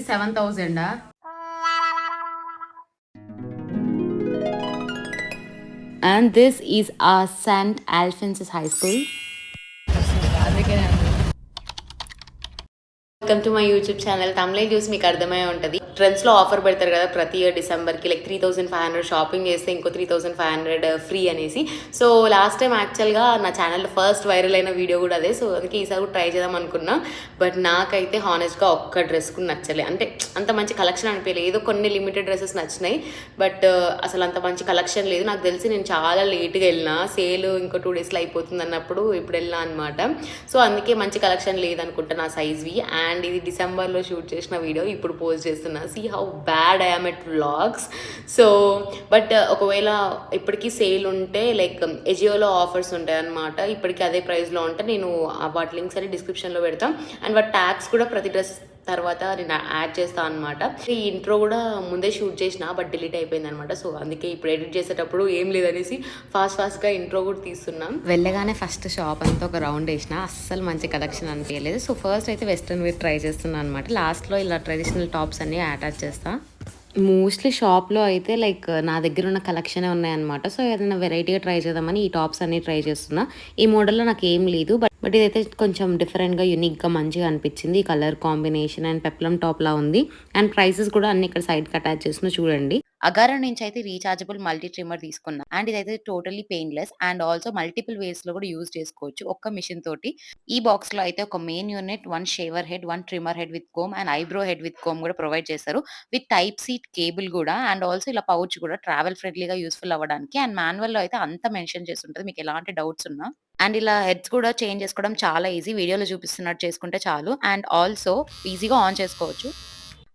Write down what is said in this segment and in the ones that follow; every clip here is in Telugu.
7,000. And this is our St. Alphonsus High School. Welcome to my YouTube channel. తమిళ చూసి మీకు అర్థమై ఉంటుంది. ట్రెండ్స్లో ఆఫర్ పెడతారు కదా ప్రతి ఇయర్ డిసెంబర్కి, లైక్ 3,500 షాపింగ్ చేస్తే ఇంకో 3,500 ఫ్రీ అనేసి. సో లాస్ట్ టైం యాక్చువల్గా నా ఛానల్లో ఫస్ట్ వైరల్ అయిన వీడియో కూడా అదే. సో అందుకే ఈసారి కూడా ట్రై చేద్దాం అనుకున్నా. బట్ నాకైతే హానెస్ట్గా ఒక్క డ్రెస్ కూడా నచ్చలే. అంటే అంత మంచి కలెక్షన్ అనిపించలేదు. ఏదో కొన్ని లిమిటెడ్ డ్రెస్సెస్ నచ్చినాయి, బట్ అసలు అంత మంచి కలెక్షన్ లేదు. నాకు తెలిసి నేను చాలా లేట్గా వెళ్ళినా, సేల్ ఇంకో 2 డేస్లో అయిపోతుంది అన్నప్పుడు ఇప్పుడు వెళ్ళినా అనమాట. సో అందుకే మంచి కలెక్షన్ లేదనుకుంటా నా సైజ్వి. అండ్ ఇది డిసెంబర్లో షూట్ చేసిన వీడియో ఇప్పుడు పోస్ట్ చేస్తున్నా. See how bad I am at vlogs. So but ఒకవేళ ఇప్పటికీ సేల్ ఉంటే లైక్ ఎజియోలో ఆఫర్స్ ఉంటాయి అనమాట. ఇప్పటికీ అదే ప్రైస్లో ఉంటే నేను వాటి లింక్స్ అని డిస్క్రిప్షన్లో పెడతాను. అండ్ వాటి ట్యాగ్స్ కూడా ప్రతి డ్రెస్ తర్వాత నేను యాడ్ చేస్తాను అనమాట. ఈ ఇంట్రో కూడా ముందే షూట్ చేసిన, బట్ డిలీట్ అయిపోయింది అనమాట. సో అందుకే ఇప్పుడు ఎడిట్ చేసేటప్పుడు ఏం లేదనేసి ఫాస్ట్గా ఇంట్రో కూడా తీస్తున్నాం. వెళ్ళగానే ఫస్ట్ షాప్ అంతా ఒక రౌండ్ వేసిన, అస్సలు మంచి కలెక్షన్ అనిపించలేదు. సో ఫస్ట్ అయితే వెస్ట్రన్ వేర్ ట్రై చేస్తున్నాను అనమాట. లాస్ట్లో ఇలా ట్రెడిషనల్ టాప్స్ అన్ని అటాచ్ చేస్తా. మోస్ట్లీ షాప్లో అయితే లైక్ నా దగ్గర ఉన్న కలెక్షనే ఉన్నాయన్నమాట. సో ఏదైనా వెరైటీగా ట్రై చేద్దామని ఈ టాప్స్ అన్ని ట్రై చేస్తున్నా. ఈ మోడల్లో నాకు ఏం లేదు, బట్ ఇదైతే కొంచెం డిఫరెంట్గా యూనిక్గా మంచిగా అనిపించింది. ఈ కలర్ కాంబినేషన్ అండ్ పెప్లం టాప్లా ఉంది. అండ్ ప్రైసెస్ కూడా అన్ని ఇక్కడ సైడ్కి అటాచ్ చేసిన చూడండి. అగారా నుంచి అయితే రీఛార్జబుల్ మల్టీ ట్రిమ్మర్ తీసుకున్నా. అండ్ ఇదైతే totally painless and also multiple వేస్లో కూడా యూజ్ చేసుకోవచ్చు ఒక్క మిషన్ తోటి. ఈ బాక్స్లో అయితే ఒక main unit, 1 shaver head, 1 trimmer head with comb and eyebrow head with comb కూడా ప్రొవైడ్ చేస్తారు. విత్ టైప్ సి కేబుల్ కూడా. అండ్ ఆల్సో ఇలా పౌచ్ కూడా ట్రావెల్ ఫ్రెండ్లీగా యూస్ఫుల్ అవ్వడానికి. అండ్ మాన్యువల్లో అయితే అంత మెన్షన్ చేసి ఉంటుంది మీకు ఎలాంటి డౌట్స్ ఉన్నా. అండ్ ఇలా హెడ్స్ కూడా చేంజ్ చేసుకోవడం చాలా ఈజీ. వీడియోలో చూపిస్తున్నట్టు చేసుకుంటే చాలు. అండ్ ఆల్సో ఈజీగా ఆన్ చేసుకోవచ్చు.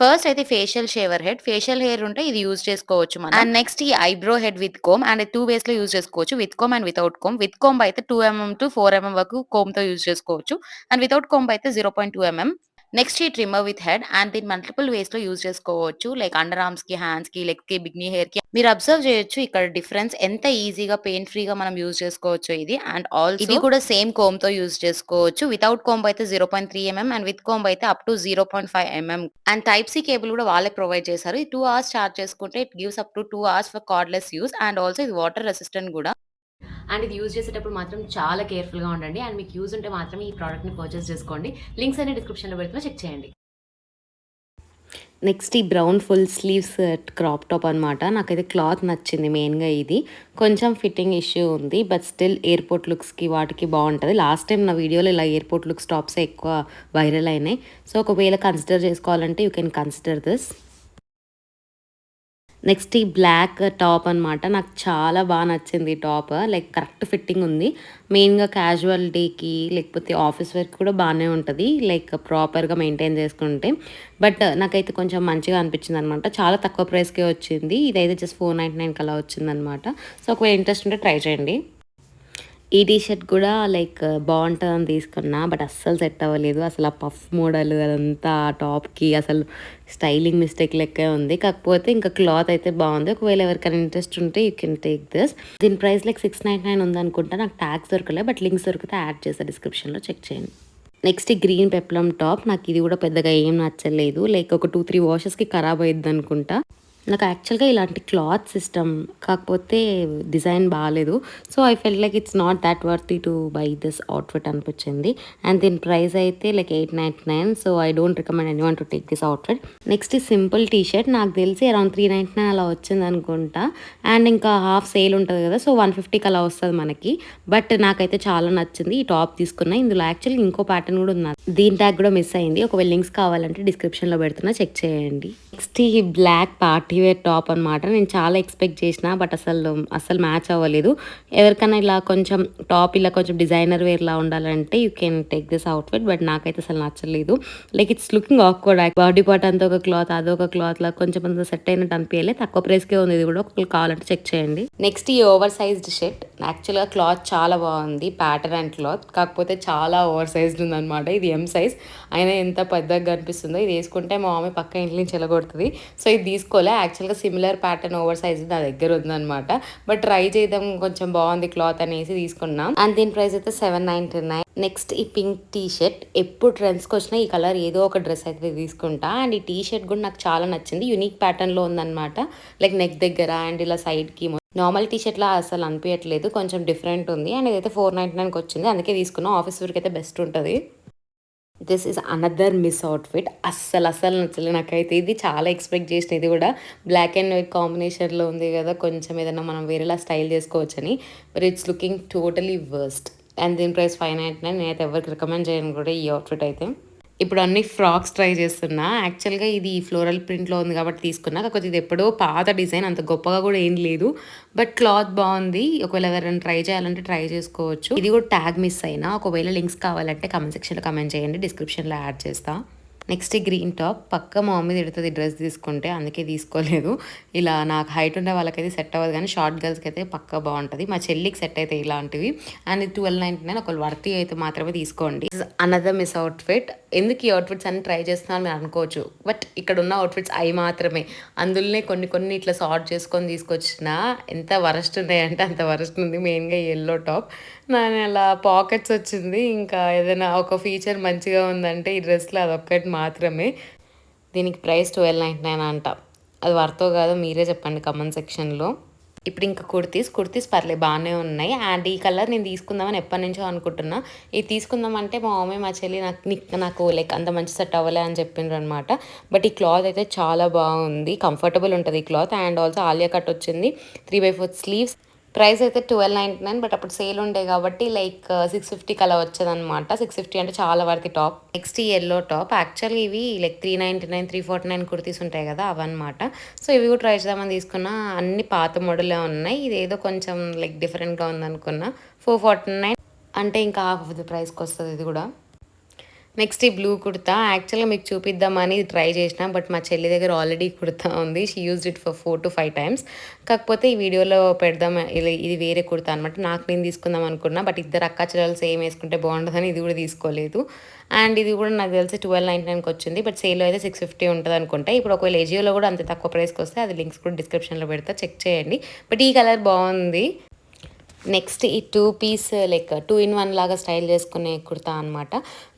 ఫస్ట్ అయితే facial shaver head. Facial hair ఉంటే ఇది యూజ్ చేసుకోవచ్చు మనం. అండ్ నెక్స్ట్ ఈ eyebrow head with comb. And 2 ways లో యూజ్ చేసుకోవచ్చు, with comb and without comb. With comb అయితే 2 mm టు 4 mm వరకు కోమ్ తో యూజ్ చేసుకోవచ్చు. అండ్ వితౌట్ కోమ్ అయితే 0.2 mm. నెక్స్ట్ ఈ ట్రిమ్మర్ విత్ హెడ్. అండ్ దీన్ని మల్టిపుల్ వేస్ లో యూజ్ చేసుకోవచ్చు, లైక్ అండర్ ఆర్మ్స్ కి, హ్యాండ్స్ కి, లెగ్ కి, బిగ్నీ హెయిర్ కి. మీరు అబ్జర్వ్ చేయొచ్చు ఇక్కడ డిఫరెన్స్ ఎంత ఈజీగా పెయిన్ ఫ్రీగా మనం యూజ్ చేసుకోవచ్చు ఇది. అండ్ ఆల్సో ఇది కూడా సేమ్ కోమ్ తో యూజ్ చేసుకోవచ్చు. వితౌట్ కోమ్ అయితే 0.3 mm అండ్ విత్ కోమ్ అయితే up to 0.5 mm. And type C cable కూడా వాళ్ళే ప్రొవైడ్ చేశారు. ఈ 2 hours చార్జ్ చేసుకుంటే it gives up to 2 hours for cordless use. And also ఇది వాటర్ రెసిస్టెంట్ కూడా. అండ్ ఇది యూజ్ చేసేటప్పుడు మాత్రం చాలా కేర్ఫుల్గా ఉండండి. అండ్ మీకు యూజ్ ఉంటే మాత్రం ఈ ప్రోడక్ట్ని పర్చేస్ చేసుకోండి. లింక్స్ అన్ని డిస్క్రిప్షన్లో పెడుతున్నా, చెక్ చేయండి. నెక్స్ట్ ఈ brown full sleeves crop top అనమాట. నాకైతే క్లాత్ నచ్చింది మెయిన్గా. ఇది కొంచెం ఫిట్టింగ్ ఇష్యూ ఉంది, బట్ స్టిల్ ఎయిర్పోర్ట్ లుక్స్కి వాటికి బాగుంటుంది. లాస్ట్ టైం నా వీడియోలో ఇలా ఎయిర్పోర్ట్ లుక్స్ టాప్సే ఎక్కువ వైరల్ అయినాయి. సో ఒకవేళ కన్సిడర్ చేసుకోవాలంటే you can consider this. Next ఈ బ్లాక్ టాప్ అనమాట. నాకు చాలా బాగా నచ్చింది ఈ టాప్. లైక్ కరెక్ట్ ఫిట్టింగ్ ఉంది. మెయిన్గా క్యాజువల్ డేకి లేకపోతే ఆఫీస్ వర్క్ కూడా బాగానే ఉంటుంది, లైక్ ప్రాపర్గా మెయింటైన్ చేసుకుంటే. బట్ నాకైతే కొంచెం మంచిగా అనిపించింది అనమాట. చాలా తక్కువ ప్రైస్కే వచ్చింది. ఇదైతే జస్ట్ 499 అలా వచ్చిందనమాట. సో ఒకవేళ ఇంట్రెస్ట్ ఉంటే ట్రై చేయండి. ఈ టీషర్ట్ కూడా లైక్ బాగుంటుందని తీసుకున్నా, బట్ అస్సలు సెట్ అవ్వలేదు. అసలు ఆ పఫ్ మోడల్ అదంతా టాప్కి అసలు స్టైలింగ్ మిస్టేక్ లెక్కే ఉంది. కాకపోతే ఇంకా క్లాత్ అయితే బాగుంది. ఒకవేళ ఎవరికైనా ఇంట్రెస్ట్ ఉంటే యూ కెన్ టేక్ దిస్. దీని ప్రైస్ లైక్ 699 ఉందనుకుంటా. నాకు ట్యాగ్స్ దొరకలేదు, బట్ లింక్స్ దొరికితే యాడ్ చేస్తాను డిస్క్రిప్షన్లో, చెక్ చేయండి. నెక్స్ట్ ఈ గ్రీన్ పెప్లం టాప్. నాకు ఇది కూడా పెద్దగా ఏం నచ్చలేదు. లైక్ ఒక 2-3 వాషెస్కి ఖరాబ్ అయ్యిద్ది అనుకుంటా. నాకు యాక్చువల్గా ఇలాంటి క్లాత్ సిస్టమ్, కాకపోతే డిజైన్ బాగాలేదు. So I fell like it's not that worthy to buy this outfit అనిపించింది. అండ్ దీని ప్రైస్ అయితే like 899. So I don't recommend anyone to take this outfit. Next ఈ సింపుల్ టీషర్ట్. నాకు తెలిసి అరౌండ్ 399 అలా వచ్చింది అనుకుంటా. అండ్ ఇంకా హాఫ్ సేల్ ఉంటుంది కదా, సో 150కి అలా వస్తుంది మనకి. బట్ నాకైతే చాలా నచ్చింది. ఈ టాప్ తీసుకున్నా. ఇందులో యాక్చువల్లీ ఇంకో ప్యాటర్న్ కూడా ఉంది, దీని ట్యాగ్ కూడా మిస్ అయింది. ఒకవేళ లింక్స్ కావాలంటే డిస్క్రిప్షన్లో పెడుతున్నా, చెక్ చేయండి. నెక్స్ట్ ఈ బ్లాక్ పార్టీ వేర్ టాప్ అనమాట. నేను చాలా ఎక్స్పెక్ట్ చేసిన, బట్ అసలు మ్యాచ్ అవ్వలేదు. ఎవరికైనా ఇలా కొంచెం టాప్ ఇలా కొంచెం డిజైనర్ వేర్లా ఉండాలంటే you can take this outfit. But నాకైతే అసలు నచ్చలేదు. Like it's looking awkward. Body part అంతా ఒక క్లాత్, అదొక క్లాత్ లా కొంచెం అంత సెట్ అయినట్టు అనిపించలేదు. తక్కువ ప్రైస్కే ఉంది ఇది కూడా. ఒకవేళ కావాలంటే చెక్ చేయండి. నెక్స్ట్ ఈ ఓవర్ సైజ్డ్ షర్ట్. యాక్చువల్గా క్లాత్ చాలా బాగుంది, ప్యాటర్న్ అండ్ క్లాత్. కాకపోతే చాలా ఓవర్ సైజ్డ్ ఉందన్నమాట. ఇది ఎం సైజ్ అయినా ఎంత పెద్దగా కనిపిస్తుందో. ఇది వేసుకుంటే మా మమ్మీ పక్క ఇంటి నుంచి చెలగొడుతుంది. సో ఇది తీసుకోలే. యాక్చువల్గా సిమిలర్ ప్యాటర్న్ ఓవర్ సైజ్ నా దగ్గర ఉందన్నమాట. బట్ ట్రై చేద్దాం, కొంచెం బాగుంది క్లాత్ అనేసి తీసుకున్నాం. అండ్ దీని ప్రైస్ అయితే 799. నెక్స్ట్ ఈ పింక్ టీ షర్ట్, ఎప్పుడు ట్రెండ్స్కి వచ్చినా ఈ కలర్ ఏదో ఒక డ్రెస్ అయితే తీసుకుంటా. అండ్ ఈ టీ షర్ట్ కూడా నాకు చాలా నచ్చింది, యూనిక్ ప్యాటర్న్లో ఉందన్నమాట. లైక్ నెక్ దగ్గర అండ్ ఇలా సైడ్కి. నార్మల్ టీ షర్ట్లా అసలు అనిపించట్లేదు, కొంచెం డిఫరెంట్ ఉంది. అండ్ ఇదైతే 499కి వచ్చింది, అందుకే తీసుకున్నాం. ఆఫీస్ వర్క్ అయితే బెస్ట్ ఉంటుంది. This is another miss outfit. అస్సలు నచ్చలేదు నాకైతే. ఇది చాలా ఎక్స్పెక్ట్ చేసిన, ఇది కూడా బ్లాక్ అండ్ వైట్ కాంబినేషన్లో ఉంది కదా, కొంచెం ఏదైనా మనం వేరేలా స్టైల్ చేసుకోవచ్చని. But it's looking totally worst. And దీని ప్రైస్ 599. నేనైతే ఎవరికి రికమెండ్ చేయను కూడా ఈ అవుట్ఫిట్ అయితే. ఇప్పుడు అన్ని ఫ్రాక్స్ ట్రై చేస్తున్నా. యాక్చువల్గా ఇది ఫ్లోరల్ ప్రింట్లో ఉంది కాబట్టి తీసుకున్నా. కాకపోతే ఇది ఎప్పుడో పాత డిజైన్, అంత గొప్పగా కూడా ఏం లేదు. బట్ క్లాత్ బాగుంది, ఒకవేళ ఎవరైనా ట్రై చేయాలంటే ట్రై చేసుకోవచ్చు. ఇది కూడా ట్యాగ్ మిస్ అయినా, ఒకవేళ లింక్స్ కావాలంటే కమెంట్ సెక్షన్లో కమెంట్ చేయండి, డిస్క్రిప్షన్లో యాడ్ చేస్తా. నెక్స్ట్ ఈ గ్రీన్ టాప్, పక్క మా మమ్మీ తిడుతుంది డ్రెస్ తీసుకుంటే, అందుకే తీసుకోలేదు. ఇలా నాకు హైట్ ఉండే వాళ్ళకైతే సెట్ అవ్వదు, కానీ షార్ట్ గర్ల్స్కి అయితే పక్క బాగుంటుంది. మా చెల్లికి సెట్ అయితే ఇలాంటివి. అండ్ ఇది 1299. ఒకవేళ వర్తీ అయితే మాత్రమే తీసుకోండి. Another miss outfit. ఎందుకు ఈ అవుట్ఫిట్స్ అన్ని ట్రై చేస్తున్నాను మీరు అనుకోవచ్చు, బట్ ఇక్కడ ఉన్న అవుట్ఫిట్స్ అవి మాత్రమే. అందులోనే కొన్ని ఇట్లా సార్ట్ చేసుకొని తీసుకొచ్చిన, ఎంత వరస్ట్ ఉన్నాయంటే అంత వరస్ట్ ఉంది. మెయిన్గా ఎల్లో టాప్, నేను అలా పాకెట్స్ వచ్చింది. ఇంకా ఏదైనా ఒక ఫీచర్ మంచిగా ఉందంటే ఈ డ్రెస్లో అదొక్కటి మాత్రమే. దీనికి ప్రైస్ 1299 అంట. అది వర్తో కాదో మీరే చెప్పండి కమెంట్ సెక్షన్లో. ఇప్పుడు ఇంకా కుర్తీస్ పర్లేదు బాగానే ఉన్నాయి. అండ్ ఈ కలర్ నేను తీసుకుందామని ఎప్పటి నుంచో అనుకుంటున్నా. ఇది తీసుకుందామంటే మా మమ్మీ మా చెల్లి నాకు లైక్ అంత మంచి సెట్ అవ్వలే అని చెప్పిండ్రు అనమాట. బట్ ఈ క్లాత్ అయితే చాలా బాగుంది, కంఫర్టబుల్ ఉంటుంది ఈ cloth. And also Alia cut వచ్చింది, 3/4 స్లీవ్స్. ప్రైస్ అయితే 1299. బట్ అప్పుడు సేల్ ఉండే కాబట్టి లైక్ 650కి అలా వచ్చేదనమాట. 650 అంటే చాలా వరకు టాప్. నెక్స్ట్ ఈ ఎల్లో టాప్, యాక్చువల్గా ఇవి లైక్ 399, 349 కుర్తీస్ ఉంటాయి కదా అవన్నమాట. సో ఇవి కూడా ట్రై చేద్దామని తీసుకున్నా. అన్ని పాత మోడలే ఉన్నాయి, ఇది ఏదో కొంచెం లైక్ డిఫరెంట్గా ఉందనుకున్నా. 449 అంటే ఇంకా హాఫ్ ఆఫ్ ది ప్రైస్కి వస్తుంది ఇది కూడా. నెక్స్ట్ ఈ బ్లూ కుర్తా, యాక్చువల్గా మీకు చూపిద్దామని ట్రై చేసిన, బట్ మా చెల్లి దగ్గర ఆల్రెడీ కుర్తా ఉంది. She used it for 4 to 5 times. కాకపోతే ఈ వీడియోలో పెడదాం, ఇది వేరే కుర్తా అనమాట. నాకు నేను తీసుకుందాం అనుకున్నా, బట్ ఇద్దరు అక్క చెల్లెలు సేమ్ వేసుకుంటే బాగుంటుందని ఇది కూడా తీసుకోలేదు. అండ్ ఇది కూడా నాకు తెలిసి 1299కి వచ్చింది, బట్ సేల్లో అయితే 650 ఉంటుంది అనుకుంటా. ఇప్పుడు ఒకవేళ ఏజియోలో కూడా అంత తక్కువ ప్రైస్కి వస్తే అది లింక్స్ కూడా డిస్క్రిప్షన్లో పెడతా, చెక్ చేయండి. బట్ ఈ కలర్ బాగుంది. నెక్స్ట్ ఈ 2 పీస్ లైక్ 2-in-1 లాగా స్టైల్ చేసుకునే కుర్తా అనమాట.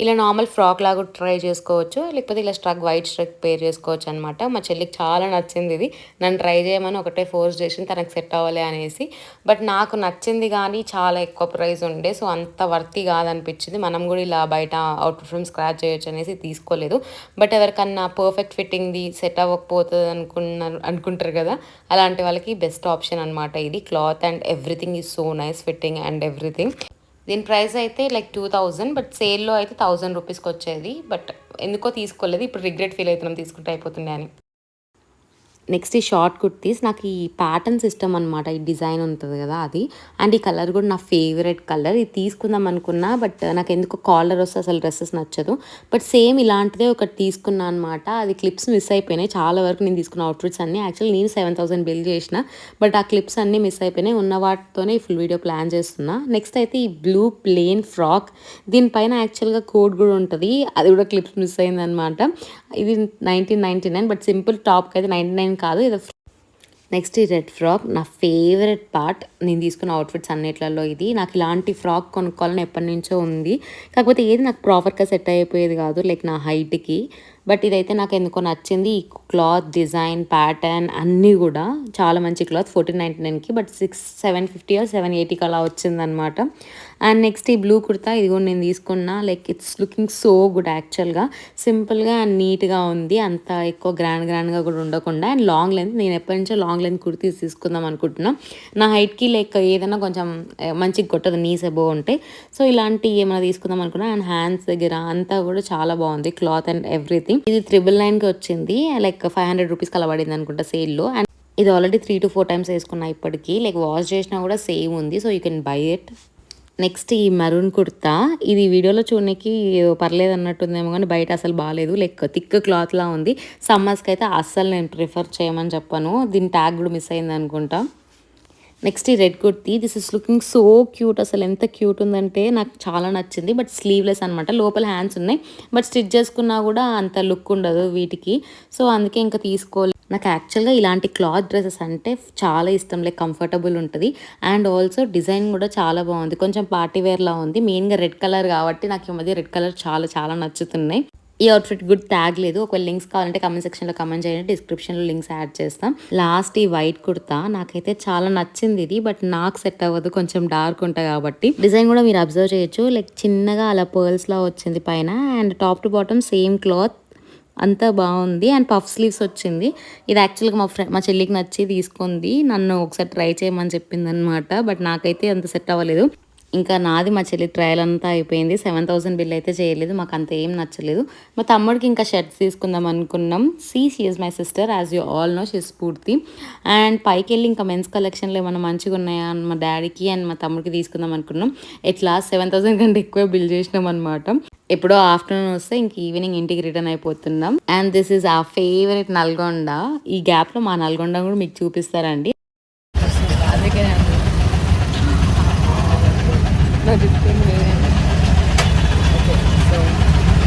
ఇలా నార్మల్ ఫ్రాక్ లాగా ట్రై చేసుకోవచ్చు, లేకపోతే ఇలా వైట్ స్ట్రక్ పేర్ చేసుకోవచ్చు అనమాట. మా చెల్లికి చాలా నచ్చింది ఇది. నన్ను ట్రై చేయమని ఒకటే ఫోర్స్ చేసింది, తనకు సెట్ అవ్వాలి అనేసి. బట్ నాకు నచ్చింది కానీ చాలా ఎక్కువ ప్రైస్ ఉండే, సో అంత వర్తి కాదనిపించింది. మనం కూడా ఇలా బయట అవుట్ఫిట్ ఫ్రమ్ స్క్రాచ్ చేయొచ్చు అనేసి తీసుకోలేదు. బట్ ఎవరికన్నా పర్ఫెక్ట్ ఫిట్టింగ్ది సెట్ అవ్వకపోతుంది అనుకుంటారు కదా, అలాంటి వాళ్ళకి బెస్ట్ ఆప్షన్ అనమాట ఇది. Cloth and everything is so nice, fitting and everything. దీని ప్రైస్ అయితే లైక్ 2000, బట్ సేల్లో అయితే 1000 రూపీస్కి వచ్చేది. బట్ ఎందుకో తీసుకోలేదు, ఇప్పుడు రిగ్రెట్ ఫీల్ అవుతున్నాం తీసుకుంటే అయిపోతుండే అని. నెక్స్ట్ ఈ షార్ట్ కుర్తీస్, నాకు ఈ ప్యాటర్న్ సిస్టమ్ అనమాట, ఈ డిజైన్ ఉంటుంది కదా అది. అండ్ ఈ కలర్ కూడా నా ఫేవరెట్ కలర్. ఇది తీసుకుందాం అనుకున్నా, బట్ నాకు ఎందుకు కాలర్ వస్తే అసలు డ్రెస్సెస్ నచ్చదు. బట్ సేమ్ ఇలాంటిదే ఒకటి తీసుకున్నా అనమాట. అది క్లిప్స్ మిస్ అయిపోయినాయి చాలా వరకు. నేను తీసుకున్న అవుట్ఫిట్స్ అన్నీ యాక్చువల్లీ నేను 7000 బిల్ చేసిన, బట్ ఆ క్లిప్స్ అన్నీ మిస్ అయిపోయినాయి. ఉన్న వాటితోనే ఫుల్ వీడియో ప్లాన్ చేస్తున్నా. నెక్స్ట్ అయితే ఈ బ్లూ ప్లెయిన్ ఫ్రాక్, దీనిపైన యాక్చువల్గా కోడ్ కూడా ఉంటుంది, అది కూడా క్లిప్స్ మిస్ అయిందనమాట. ఇది 1999, బట్ సింపుల్ టాప్కి అయితే 99 కాదు ఇది. నెక్స్ట్ ఈ రెడ్ ఫ్రాక్, నా ఫేవరెట్ పార్ట్. నేను తీసుకున్న అవుట్ఫిట్స్ అన్నిట్లలో ఇది. నాకు ఇలాంటి ఫ్రాక్ కొనుక్కోవాలని ఎప్పటి నుంచో ఉంది, కాకపోతే ఏది నాకు ప్రాపర్గా సెట్ అయిపోయేది కాదు లైక్ నా హైట్కి. బట్ ఇదైతే నాకు ఎందుకో నచ్చింది. ఈ క్లాత్ డిజైన్ ప్యాటర్న్ అన్నీ కూడా చాలా మంచి క్లాత్. 1499కి, బట్ 750 or 780కి అలా వచ్చిందనమాట. అండ్ నెక్స్ట్ ఈ బ్లూ కుర్తా, ఇది కూడా నేను తీసుకున్నా. Like it's looking so good యాక్చువల్గా. సింపుల్గా అండ్ నీట్గా ఉంది, అంత ఎక్కువ గ్రాండ్గా కూడా ఉండకుండా. అండ్ లాంగ్ లెంత్, నేను ఎప్పటి నుంచో లాంగ్ లెంత్ కుర్తీస్ తీసుకుందాం అనుకుంటున్నా. నా హైట్కి లైక్ ఏదైనా కొంచెం మంచిగా కొట్టదు, నీస్ అబోవ్ ఉంటాయి. సో ఇలాంటి ఏమైనా తీసుకుందాం అనుకున్నా. అండ్ హ్యాండ్స్ దగ్గర అంతా కూడా చాలా బాగుంది క్లాత్ అండ్ ఎవ్రీథింగ్. ఇది 999కి వచ్చింది, లైక్ 500 రూపీస్కి అలా పడింది అనుకుంటా సేల్లో. అండ్ ఇది ఆల్రెడీ 3 to 4 times వేసుకున్నా ఇప్పటికీ, లైక్ వాష్ చేసినా కూడా సేమ్ ఉంది, so you can buy it. Next ఈ మెరూన్ కుర్తా, ఇది వీడియోలో చూడడానికి పర్లేదు అన్నట్టుందేమో కానీ బయట అసలు బాగాలేదు, లైక్ థిక్ క్లాత్లా ఉంది. సమ్మర్స్కి అయితే అస్సలు నేను ప్రిఫర్ చేయమని చెప్పాను. దీని ట్యాగ్ కూడా మిస్ అయింది అనుకుంటా. నెక్స్ట్ ఈ red kurti, this is looking so cute. అసలు ఎంత క్యూట్ ఉందంటే నాకు చాలా నచ్చింది. బట్ స్లీవ్లెస్ అనమాట, లోపల హ్యాండ్స్ ఉన్నాయి. బట్ స్టిచ్ చేసుకున్నా కూడా అంత లుక్ ఉండదు వీటికి. సో అందుకే ఇంకా తీసుకోవాలి. నాకు యాక్చువల్గా ఇలాంటి క్లాత్ డ్రెస్సెస్ అంటే చాలా ఇష్టం. లైక్ కంఫర్టబుల్ ఉంటుంది అండ్ ఆల్సో డిజైన్ కూడా చాలా బాగుంది. కొంచెం పార్టీ వేర్లా ఉంది. మెయిన్గా రెడ్ కలర్ కాబట్టి నాకు ఈ మధ్య రెడ్ కలర్ చాలా చాలా నచ్చుతున్నాయి. ఈ అవుట్ఫిట్ గుడ్ ట్యాగ్ లేదు. ఒకవేళ లింక్స్ కావాలంటే కమెంట్ సెక్షన్లో కమెంట్ చేయండి, డిస్క్రిప్షన్లో లింక్స్ యాడ్ చేస్తాం. లాస్ట్ ఈ వైట్ కుర్తా నాకైతే చాలా నచ్చింది ఇది. బట్ నాకు సెట్ అవ్వదు, కొంచెం డార్క్ ఉంటాయి కాబట్టి. డిజైన్ కూడా మీరు అబ్జర్వ్ చేయొచ్చు, లైక్ చిన్నగా అలా పర్ల్స్లా వచ్చింది పైన and top to bottom same cloth, అంతా బాగుంది. అండ్ పఫ్ స్లీవ్స్ వచ్చింది. ఇది యాక్చువల్గా మా చెల్లికి నచ్చి తీసుకుంది, నన్ను ఒకసారి ట్రై చేయమని చెప్పింది అనమాట. బట్ నాకైతే అంత సెట్ అవ్వలేదు. ఇంకా నాది మా చెల్లి ట్రయల్ అంతా అయిపోయింది. 7,000 బిల్ అయితే చేయలేదు, మాకు అంత ఏం నచ్చలేదు. మా తమ్ముడికి ఇంకా షర్ట్స్ తీసుకుందాం అనుకున్నాం. She is my sister, as you all know, she Sphoorthi. And పైకి వెళ్ళి ఇంకా మెన్స్ కలెక్షన్లో ఏమైనా మంచిగా ఉన్నాయా అని మా డాడీకి అండ్ మా తమ్ముడికి తీసుకుందాం అనుకున్నాం. ఎట్లా 7,000 కంటే ఎక్కువ బిల్ చేసినాం అనమాట. ఎప్పుడో ఆఫ్టర్నూన్ వస్తే ఇంక ఈవినింగ్ ఇంటికి రిటర్న్ అయిపోతున్నాం. అండ్ దిస్ ఈజ్ ఆ ఫేవరెట్ నల్గొండ. ఈ గ్యాప్లో మా నల్గొండ కూడా మీకు చూపిస్తారండి.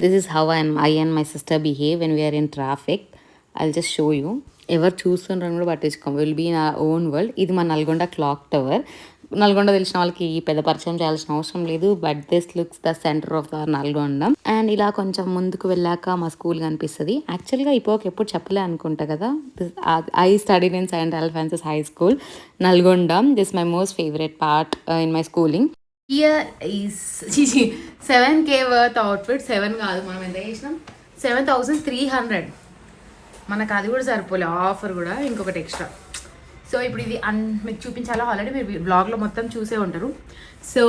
This is how I and my sister behave when we are in traffic. I'll just show you. ఎవరు చూస్తుండ్రని కూడా పట్టించుకోం, will be in our own world. ఇది మా నల్గొండ క్లాక్ టవర్. నల్గొండ తెలిసిన వాళ్ళకి పెద్ద పరిచయం చేయాల్సిన అవసరం లేదు. But this looks the centre of the Nalgonda. And ఇలా కొంచెం ముందుకు వెళ్ళాక మా స్కూల్ కనిపిస్తుంది. యాక్చువల్గా ఇపోకి ఎప్పుడు చెప్పలే అనుకుంటా కదా. I studied in Saint Alphonsus High School, Nalgonda. This my most favourite part in my schooling. Here is 7K worth outfit. 7 కాదు, మనం ఎంత చేసినాం, 7,300. మనకు అది కూడా సరిపోలే, ఆఫర్ కూడా ఇంకొకటి ఎక్స్ట్రా. సో ఇప్పుడు ఇది మీకు చూపించాలా, ఆల్రెడీ మీరు బ్లాగ్లో మొత్తం చూసే ఉంటారు. సో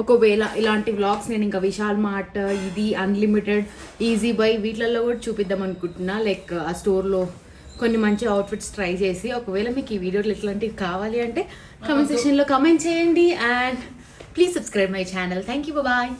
ఒకవేళ ఇలాంటి వ్లాగ్స్ నేను ఇంకా విశాల్ మార్ట్, ఇది అన్లిమిటెడ్, ఈజీ బై వీటిలలో కూడా చూపిద్దాం అనుకుంటున్నా. లైక్ ఆ స్టోర్లో కొన్ని మంచి అవుట్ఫిట్స్ ట్రై చేసి. ఒకవేళ మీకు ఈ వీడియోలో ఇట్లాంటివి కావాలి అంటే కమెంట్ సెక్షన్లో కమెంట్ చేయండి. And please subscribe my channel. Thank you. Bye bye.